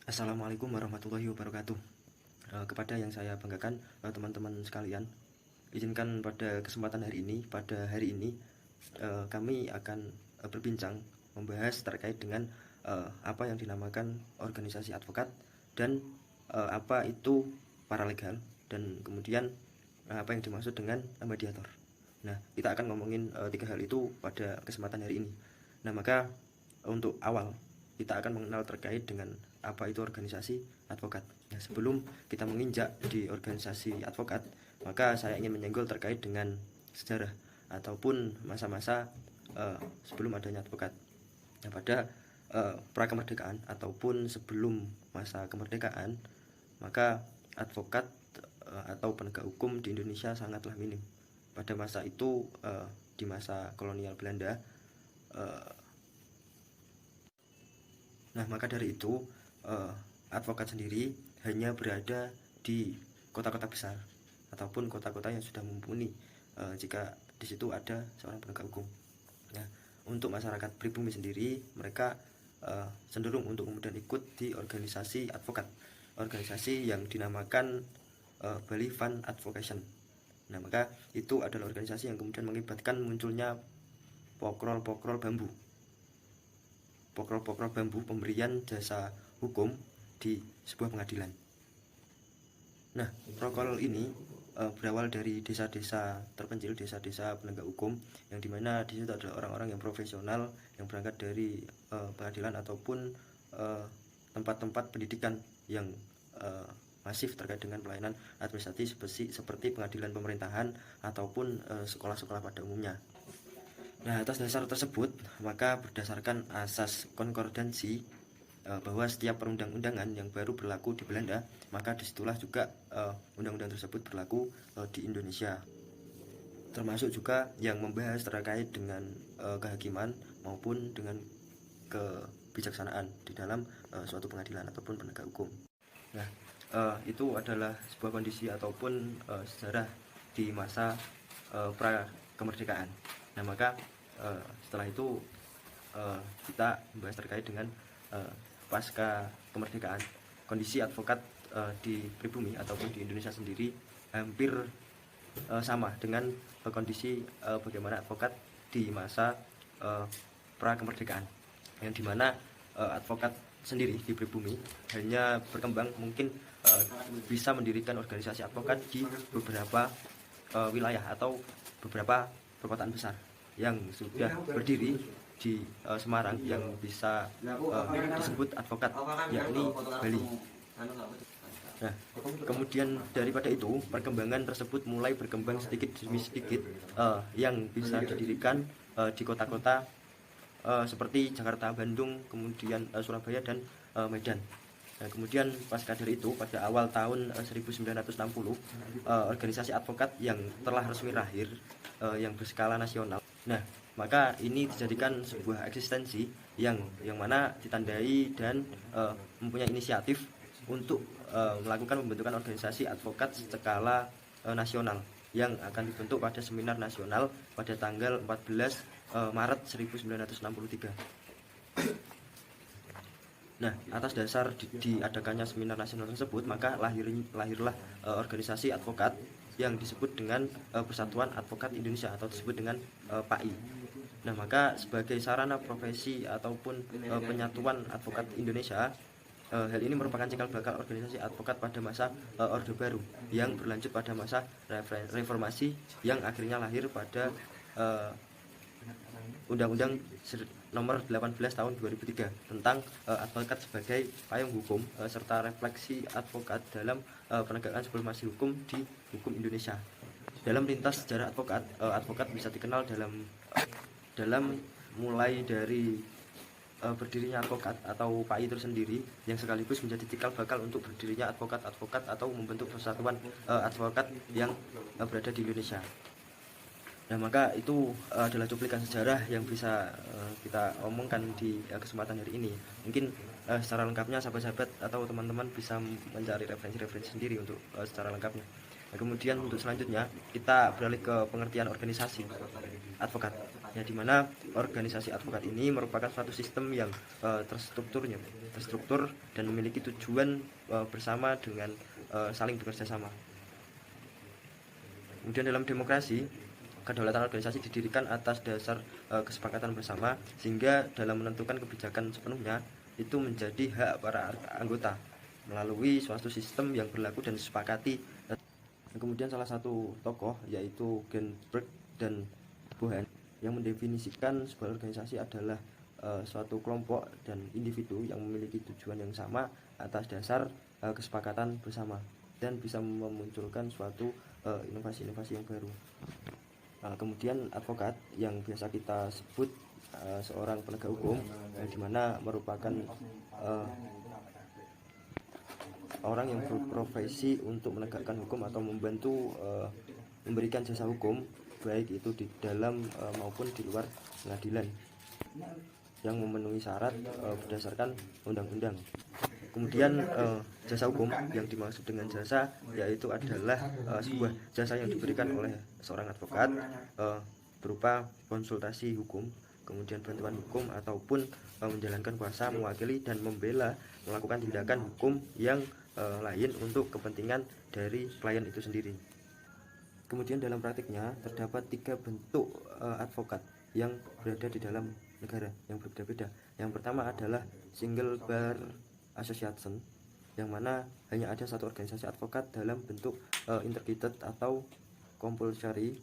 Assalamualaikum warahmatullahi wabarakatuh. Kepada yang saya banggakan, teman-teman sekalian, izinkan pada kesempatan pada hari ini, kami akan berbincang membahas terkait dengan apa yang dinamakan organisasi advokat dan apa itu paralegal, dan kemudian apa yang dimaksud dengan mediator. Nah, kita akan ngomongin tiga hal itu pada kesempatan hari ini. Nah, maka untuk awal kita akan mengenal terkait dengan apa itu organisasi advokat. Nah, sebelum kita menginjak di organisasi advokat, maka saya ingin menyenggol terkait dengan sejarah ataupun masa-masa sebelum adanya advokat. Nah, pada prakemerdekaan ataupun sebelum masa kemerdekaan, maka advokat atau penegak hukum di Indonesia sangatlah minim. Pada masa itu, di masa kolonial Belanda, nah, maka dari itu advokat sendiri hanya berada di kota-kota besar ataupun kota-kota yang sudah mumpuni jika di situ ada seorang penegak hukum. Nah, untuk masyarakat pribumi sendiri, mereka cenderung untuk kemudian ikut di organisasi advokat, organisasi yang dinamakan Bali Fund Advocation. Nah, maka itu adalah organisasi yang kemudian mengakibatkan munculnya pokrol-pokrol bambu pemberian jasa hukum di sebuah pengadilan. Nah, prokol ini berawal dari desa-desa terpencil, desa-desa penegak hukum, yang dimana di situ adalah orang-orang yang profesional yang berangkat dari pengadilan ataupun tempat-tempat pendidikan yang masif terkait dengan pelayanan administratif seperti pengadilan pemerintahan ataupun sekolah-sekolah pada umumnya. Nah, atas dasar tersebut, maka berdasarkan asas konkordansi bahwa setiap perundang-undangan yang baru berlaku di Belanda, maka disitulah juga undang-undang tersebut berlaku di Indonesia. Termasuk juga yang membahas terkait dengan kehakiman maupun dengan kebijaksanaan di dalam suatu pengadilan ataupun penegak hukum. Nah, itu adalah sebuah kondisi ataupun sejarah di masa pra kemerdekaan. Nah, maka setelah itu kita membahas terkait dengan pasca kemerdekaan. Kondisi advokat di pribumi ataupun di Indonesia sendiri hampir sama dengan kondisi bagaimana advokat di masa pra kemerdekaan, yang dimana advokat sendiri di pribumi hanya berkembang mungkin bisa mendirikan organisasi advokat di beberapa wilayah atau beberapa perkotaan besar yang sudah berdiri di Semarang yang bisa disebut advokat, yakni Bali. Nah, kemudian daripada itu perkembangan tersebut mulai berkembang sedikit demi sedikit, yang bisa didirikan di kota-kota seperti Jakarta, Bandung, kemudian Surabaya dan Medan. Nah, kemudian pasca dari itu pada awal tahun 1960 organisasi advokat yang telah resmi lahir yang berskala nasional. Nah, maka ini dijadikan sebuah eksistensi yang mana ditandai dan mempunyai inisiatif untuk melakukan pembentukan organisasi advokat skala nasional yang akan dibentuk pada seminar nasional pada tanggal 14 Maret 1963. Nah, atas dasar diadakannya seminar nasional tersebut, maka lahirlah organisasi advokat yang disebut dengan Persatuan Advokat Indonesia atau disebut dengan PAI. Nah, maka sebagai sarana profesi ataupun penyatuan advokat Indonesia, hal ini merupakan cikal bakal organisasi advokat pada masa Orde Baru yang berlanjut pada masa reformasi yang akhirnya lahir pada Undang-Undang Nomor 18 Tahun 2003 tentang advokat sebagai payung hukum serta refleksi advokat dalam penegakan supremasi hukum di hukum Indonesia. Dalam lintas sejarah advokat, advokat bisa dikenal dalam mulai dari berdirinya advokat atau PAI itu sendiri, yang sekaligus menjadi cikal bakal untuk berdirinya advokat-advokat atau membentuk persatuan advokat yang berada di Indonesia. Nah, maka itu adalah cuplikan sejarah yang bisa kita omongkan di kesempatan hari ini. Mungkin secara lengkapnya sahabat-sahabat atau teman-teman bisa mencari referensi-referensi sendiri untuk secara lengkapnya. Nah, kemudian untuk selanjutnya kita beralih ke pengertian organisasi advokat. Ya, dimana organisasi advokat ini merupakan suatu sistem yang terstruktur dan memiliki tujuan bersama dengan saling bekerja sama. Kemudian dalam demokrasi, kedaulatan organisasi didirikan atas dasar kesepakatan bersama, sehingga dalam menentukan kebijakan sepenuhnya itu menjadi hak para anggota melalui suatu sistem yang berlaku dan disepakati. Kemudian salah satu tokoh yaitu Ginsberg dan Bohan yang mendefinisikan sebuah organisasi adalah suatu kelompok dan individu yang memiliki tujuan yang sama atas dasar kesepakatan bersama dan bisa memunculkan suatu inovasi-inovasi yang baru. Kemudian advokat yang biasa kita sebut seorang penegak hukum, di mana merupakan orang yang berprofesi untuk menegakkan hukum atau membantu memberikan jasa hukum, baik itu di dalam maupun di luar pengadilan, yang memenuhi syarat berdasarkan undang-undang. Kemudian jasa hukum yang dimaksud dengan jasa yaitu adalah sebuah jasa yang diberikan oleh seorang advokat berupa konsultasi hukum, kemudian bantuan hukum, ataupun menjalankan kuasa, mewakili dan membela, melakukan tindakan hukum yang lain untuk kepentingan dari klien itu sendiri. Kemudian dalam praktiknya terdapat 3 bentuk advokat yang berada di dalam negara yang berbeda-beda. Yang pertama adalah single bar association, yang mana hanya ada satu organisasi advokat dalam bentuk integrated atau compulsory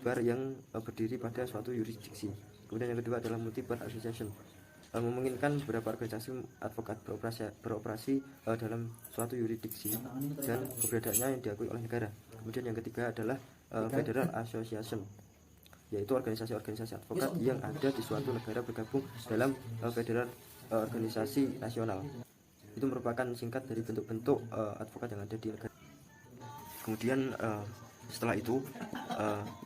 bar yang berdiri pada suatu yurisdiksi. Kemudian yang kedua adalah multi bar association, memungkinkan beberapa organisasi advokat beroperasi dalam suatu yurisdiksi dan keberadaannya yang diakui oleh negara. Kemudian yang ketiga adalah federal association, yaitu organisasi-organisasi advokat yang ada di suatu negara bergabung dalam federal organisasi nasional. Itu merupakan singkat dari bentuk-bentuk advokat yang ada di negara. Kemudian setelah itu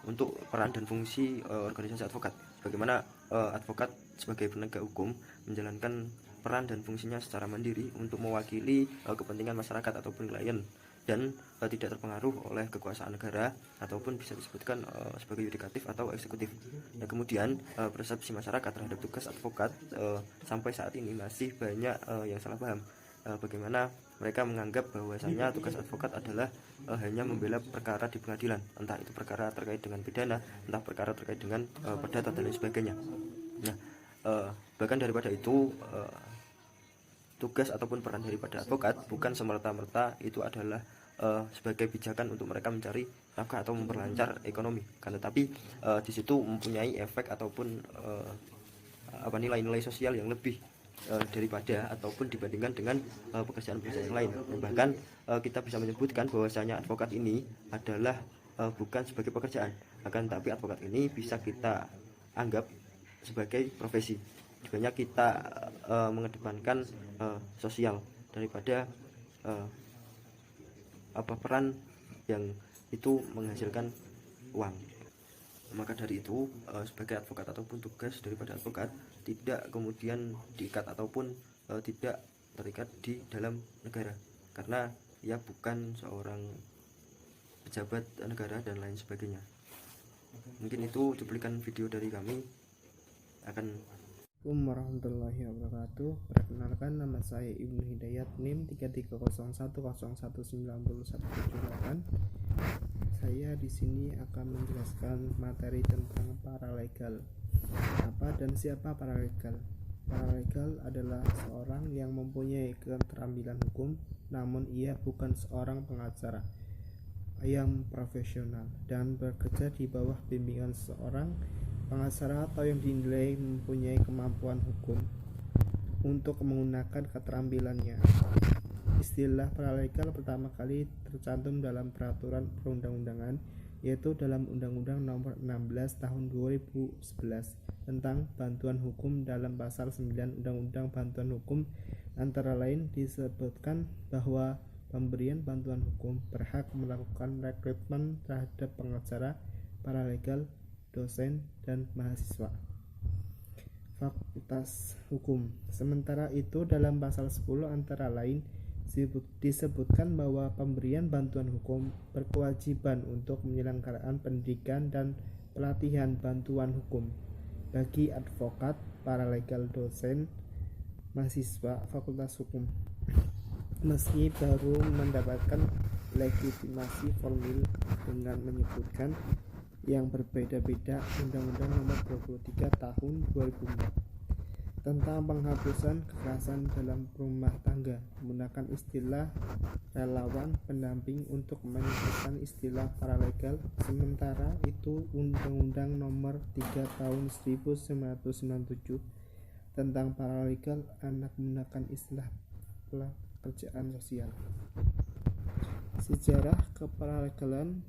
untuk peran dan fungsi organisasi advokat, bagaimana advokat sebagai penegak hukum menjalankan peran dan fungsinya secara mandiri untuk mewakili kepentingan masyarakat ataupun klien, dan tidak terpengaruh oleh kekuasaan negara ataupun bisa disebutkan sebagai yudikatif atau eksekutif. Dan kemudian persepsi masyarakat terhadap tugas advokat sampai saat ini masih banyak yang salah paham, bagaimana mereka menganggap bahwasanya tugas advokat adalah hanya membela perkara di pengadilan, entah itu perkara terkait dengan pidana, entah perkara terkait dengan perdata dan lain sebagainya. Nah, bahkan daripada itu, tugas ataupun peran daripada advokat bukan semerta-merta itu adalah sebagai pijakan untuk mereka mencari nafkah atau memperlancar ekonomi, kan, tetapi di situ mempunyai efek ataupun nilai-nilai sosial yang lebih daripada ataupun dibandingkan dengan pekerjaan-pekerjaan yang lain. Dan bahkan kita bisa menyebutkan bahwasanya advokat ini adalah bukan sebagai pekerjaan, akan tapi advokat ini bisa kita anggap sebagai profesi. Sebenarnya kita mengedepankan sosial daripada peran yang itu menghasilkan uang. Maka dari itu sebagai advokat ataupun tugas daripada advokat tidak kemudian diikat ataupun tidak terikat di dalam negara, karena ia bukan seorang pejabat negara dan lain sebagainya. Mungkin itu cuplikan video dari kami. Assalamualaikum warahmatullahi wabarakatuh. Perkenalkan, nama saya Ibnu Hidayat, NIM 3301191178. Saya di sini akan menjelaskan materi tentang paralegal. Apa dan siapa paralegal? Paralegal adalah seorang yang mempunyai keterampilan hukum, namun ia bukan seorang pengacara yang profesional dan bekerja di bawah bimbingan seorang pengacara atau yang dinilai mempunyai kemampuan hukum untuk menggunakan keterampilannya. Istilah paralegal pertama kali tercantum dalam peraturan perundang-undangan, yaitu dalam Undang-Undang Nomor 16 Tahun 2011 tentang bantuan hukum. Dalam pasal 9 Undang-Undang Bantuan Hukum antara lain disebutkan bahwa pemberian bantuan hukum berhak melakukan rekrutmen terhadap pengacara, paralegal, dosen, dan mahasiswa Fakultas Hukum. Sementara itu dalam pasal 10 antara lain disebutkan bahwa pemberian bantuan hukum berkewajiban untuk menyelenggarakan pendidikan dan pelatihan bantuan hukum bagi advokat, paralegal, dosen, mahasiswa Fakultas Hukum. Meski baru mendapatkan legitimasi formil dengan menyebutkan yang berbeda-beda Undang-Undang Nomor 23 Tahun 2004 tentang penghapusan kekerasan dalam rumah tangga, menggunakan istilah relawan pendamping untuk menyebutkan istilah paralegal. Sementara itu Undang-Undang Nomor 3 Tahun 1997 tentang paralegal anak menggunakan istilah pekerjaan sosial. Sejarah keparalegalan.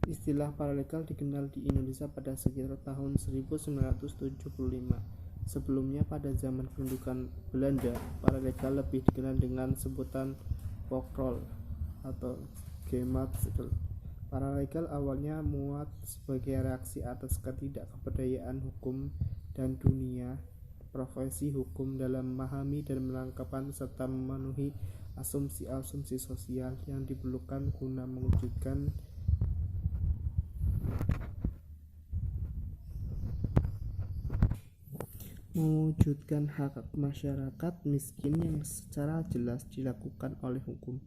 Istilah paralegal dikenal di Indonesia pada sekitar tahun 1975. Sebelumnya pada zaman pendudukan Belanda, paralegal lebih dikenal dengan sebutan pokrol atau gemaatschap. Paralegal awalnya muat sebagai reaksi atas ketidakberdayaan hukum dan dunia profesi hukum dalam memahami dan menangkapkan serta memenuhi asumsi-asumsi sosial yang diperlukan guna mewujudkan hak masyarakat miskin yang secara jelas dilakukan oleh hukum.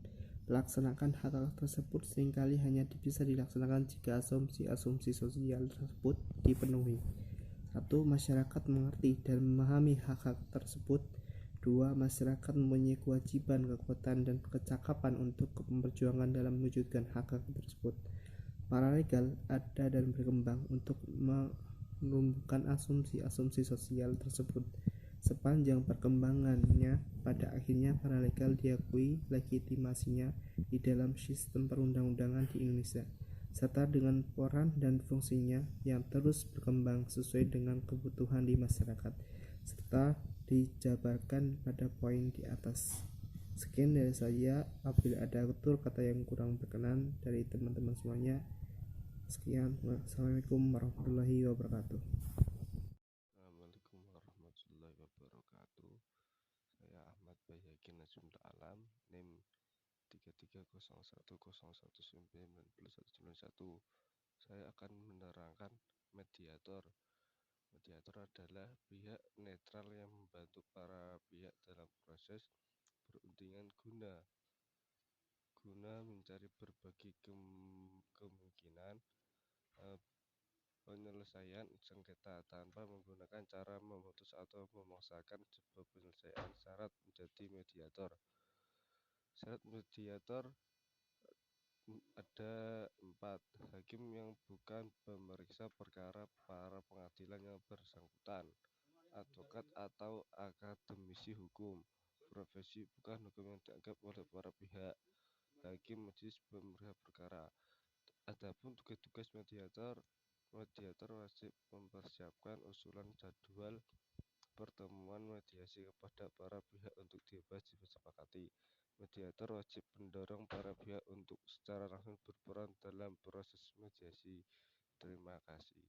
Melaksanakan hak tersebut seringkali hanya bisa dilaksanakan jika asumsi-asumsi sosial tersebut dipenuhi. 1. Masyarakat mengerti dan memahami hak-hak tersebut. 2. Masyarakat mempunyai kewajiban, kekuatan, dan kecakapan untuk memperjuangkan dalam mewujudkan hak-hak tersebut. Paralegal ada dan berkembang untuk menumbuhkan asumsi-asumsi sosial tersebut. Sepanjang perkembangannya, pada akhirnya paralegal diakui legitimasinya di dalam sistem perundang-undangan di Indonesia, serta dengan peran dan fungsinya yang terus berkembang sesuai dengan kebutuhan di masyarakat, serta dijabarkan pada poin di atas. Sekian dari saya. Apabila ada tutur kata yang kurang berkenan dari teman-teman semuanya, sekian. Wassalamualaikum warahmatullahi wabarakatuh. Assalamualaikum warahmatullahi wabarakatuh. Saya Ahmad Bayakin Najmul Alam, NIM 3301011991. Saya akan menerangkan mediator. Mediator adalah pihak netral yang membantu para pihak dalam proses perundingan guna mencari berbagai kemungkinan penyelesaian sengketa tanpa menggunakan cara memutus atau memaksakan sebuah penyelesaian. Syarat menjadi mediator. Syarat mediator ada 4. Hakim yang bukan pemeriksa perkara para pengadilan yang bersangkutan, advokat atau akademisi hukum, profesi bukan hukum yang dianggap oleh para pihak, hakim majelis pemeriksa perkara. Adapun tugas-tugas mediator wajib mempersiapkan usulan jadwal pertemuan mediasi kepada para pihak untuk dibahas disepakati. Mediator wajib mendorong para pihak untuk secara langsung berperan dalam proses mediasi. Terima kasih.